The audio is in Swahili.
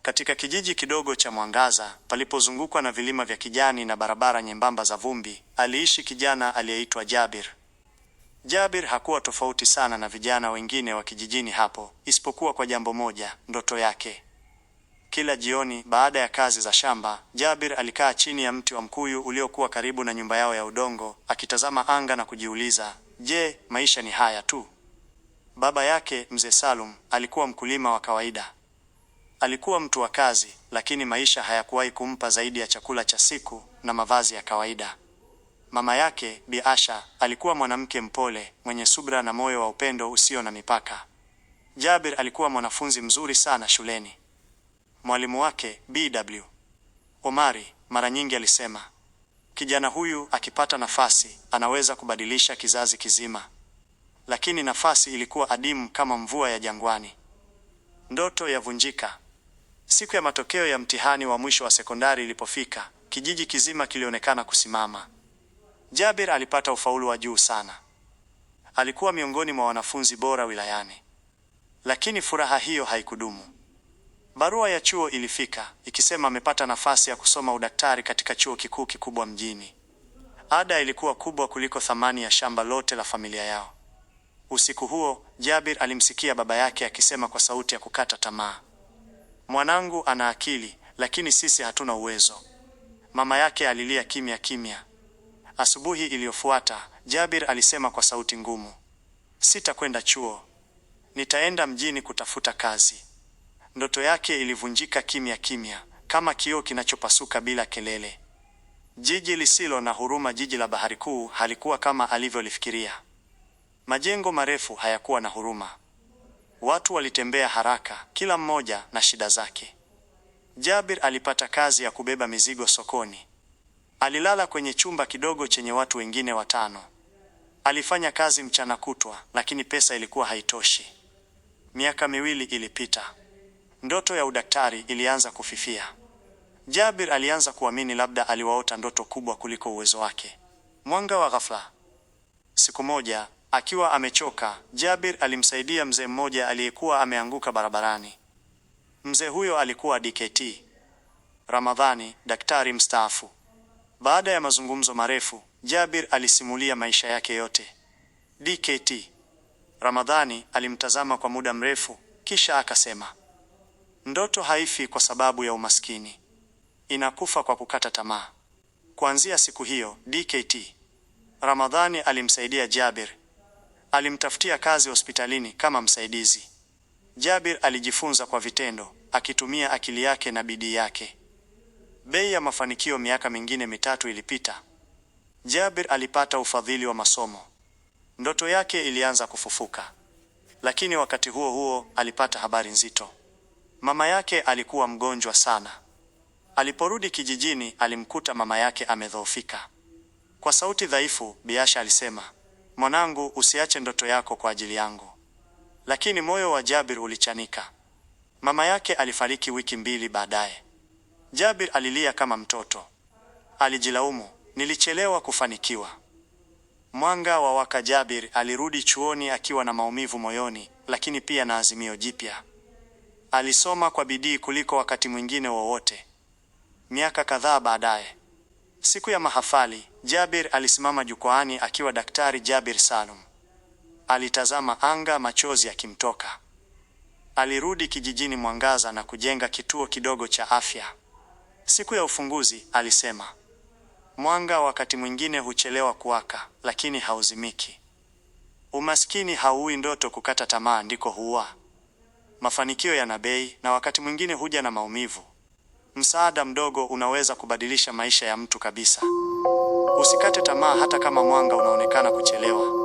Katika kijiji kidogo cha Mwangaza, palipozungukwa na vilima vya kijani na barabara nyembamba za vumbi, aliishi kijana aliyeitwa Jabir. Jabir hakuwa tofauti sana na vijana wengine wa kijijini hapo, isipokuwa kwa jambo moja, ndoto yake. Kila jioni baada ya kazi za shamba, Jabir alikaa chini ya mti wa mkuyu uliokuwa karibu na nyumba yao ya udongo, akitazama anga na kujiuliza, je, maisha ni haya tu? Baba yake, Mzee Salum, alikuwa mkulima wa kawaida. Alikuwa mtu wa kazi, lakini maisha hayakuwahi kumpa zaidi ya chakula cha siku na mavazi ya kawaida. Mama yake, Bi Asha, alikuwa mwanamke mpole, mwenye subira na moyo wa upendo usio na mipaka. Jabir alikuwa mwanafunzi mzuri sana shuleni. Mwalimu wake, Bw. Omari, mara nyingi alisema, kijana huyu akipata nafasi, anaweza kubadilisha kizazi kizima. Lakini nafasi ilikuwa adimu kama mvua ya jangwani. Ndoto yavunjika. Siku ya matokeo ya mtihani wa mwisho wa sekondari ilipofika, kijiji kizima kilionekana kusimama. Jabir alipata ufaulu wa juu sana. Alikuwa miongoni mwa wanafunzi bora wilayani. Lakini furaha hiyo haikudumu. Barua ya chuo ilifika, ikisema amepata nafasi ya kusoma udaktari katika chuo kikuu kikubwa mjini. Ada ilikuwa kubwa kuliko thamani ya shamba lote la familia yao. Usiku huo, Jabir alimsikia baba yake akisema kwa sauti ya kukata tamaa, mwanangu ana akili, lakini sisi hatuna uwezo. Mama yake alilia kimya kimya. Asubuhi iliyofuata, Jabir alisema kwa sauti ngumu, sitakwenda chuo. Nitaenda mjini kutafuta kazi. Ndoto yake ilivunjika kimya kimya, kama kioo kinachopasuka bila kelele. Jiji lisilo na huruma, jiji la Bahari Kuu, halikuwa kama alivyolifikiria. Majengo marefu hayakuwa na huruma. Watu walitembea haraka, kila mmoja na shida zake. Jabir alipata kazi ya kubeba mizigo sokoni. Alilala kwenye chumba kidogo chenye watu wengine 5. Alifanya kazi mchana kutwa, lakini pesa ilikuwa haitoshi. Miaka 2 ilipita. Ndoto ya udaktari ilianza kufifia. Jabir alianza kuamini labda aliwaota ndoto kubwa kuliko uwezo wake. Mwanga wa ghafla. Siku moja, akiwa amechoka, Jabir alimsaidia mzee mmoja aliyekuwa ameanguka barabarani. Mzee huyo alikuwa Dkt. Ramadhani, daktari mstaafu. Baada ya mazungumzo marefu, Jabir alisimulia maisha yake yote. Dkt. Ramadhani alimtazama kwa muda mrefu, kisha akasema, ndoto haifi kwa sababu ya umaskini. Inakufa kwa kukata tamaa. Kuanzia siku hiyo, Dkt. Ramadhani alimsaidia Jabir. Alimtafutia kazi hospitalini kama msaidizi. Jabir alijifunza kwa vitendo, akitumia akili yake na bidii yake. Bei ya mafanikio. Miaka mingine 3 ilipita. Jabir alipata ufadhili wa masomo. Ndoto yake ilianza kufufuka. Lakini wakati huo huo alipata habari nzito. Mama yake alikuwa mgonjwa sana. Aliporudi kijijini, alimkuta mama yake amedhoofika. Kwa sauti dhaifu, Bi Asha alisema, mwanangu, usiache ndoto yako kwa ajili yangu. Lakini moyo wa Jabir ulichanika. Mama yake alifariki wiki 2 baadaye. Jabir alilia kama mtoto. Alijilaumu, nilichelewa kufanikiwa. Mwanga wa waka. Jabir alirudi chuoni akiwa na maumivu moyoni, lakini pia na azimio jipya. Alisoma kwa bidii kuliko wakati mwingine wowote. Miaka kadhaa baadaye, siku ya mahafali, Jabir alisimama jukwaani akiwa Daktari Jabir Salum. Alitazama anga, machozi yakimtoka. Alirudi kijijini Mwangaza na kujenga kituo kidogo cha afya. Siku ya ufunguzi alisema, mwanga wakati mwingine huchelewa kuwaka, lakini hauzimiki. Umaskini hauui ndoto, kukata tamaa ndiko huua. Mafanikio yana bei, na wakati mwingine huja na maumivu. Msaada mdogo unaweza kubadilisha maisha ya mtu kabisa. Usikate tamaa hata kama mwanga unaonekana kuchelewa.